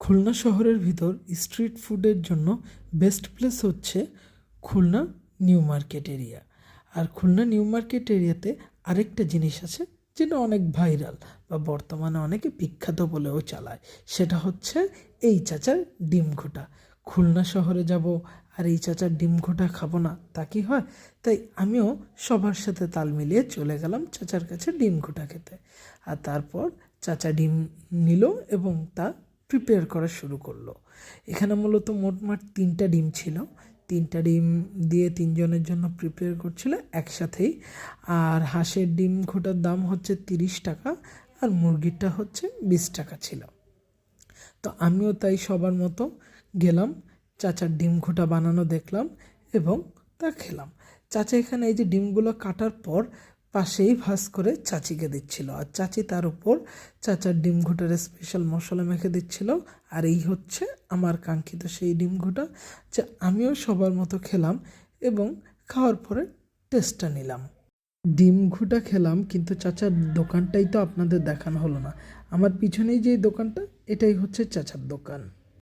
খুলনা শহরের ভিতর স্ট্রিট ফুডের জন্য বেস্ট প্লেস হচ্ছে খুলনা নিউ মার্কেট এরিয়া। আর খুলনা নিউ মার্কেট এরিয়াতে আরেকটা জিনিস আছে যেটা অনেক ভাইরাল বা বর্তমানে অনেকে বিখ্যাত বলেও চালায়, সেটা হচ্ছে এই চাচার ডিম ঘোটা। খুলনা শহরে যাব আর এই চাচার ডিম ঘোটা খাবো না, তা কি হয়? তাই আমিও সবার সাথে তাল মিলিয়ে চলে গেলাম চাচার কাছে ডিম ঘোটা খেতে। আর তারপর চাচা ডিম নিল এবং তা প্রিপেয়ার করা শুরু করলো। এখানে মূলত মোটমাট 3টা ডিম ছিল। 3টা ডিম দিয়ে 3জনের জন্য প্রিপেয়ার করছিল একসাথেই। আর হাঁসের ডিম ঘোটার দাম হচ্ছে 30 টাকা আর মুরগিরটা হচ্ছে 20 টাকা ছিল। তো আমিও তাই সবার মতো গেলাম, চাচার ডিম ঘোটা বানানো দেখলাম এবং তা খেলাম। চাচা এখানে এই যে ডিমগুলো কাটার পর পাশেই ভাঁজ করে চাচিকে দিচ্ছিল, আর চাচি তার উপর চাচার ডিম ঘোটার স্পেশাল মশলা মেখে দিচ্ছিল। আর এই হচ্ছে আমার কাঙ্ক্ষিত সেই ডিম ঘোটা, যে আমিও সবার মতো খেলাম এবং খাওয়ার পরে টেস্টটা নিলাম। ডিম ঘোটা খেলাম, কিন্তু চাচার দোকানটাই তো আপনাদের দেখানো হলো না। আমার পিছনেই যে দোকানটা, এটাই হচ্ছে চাচার দোকান।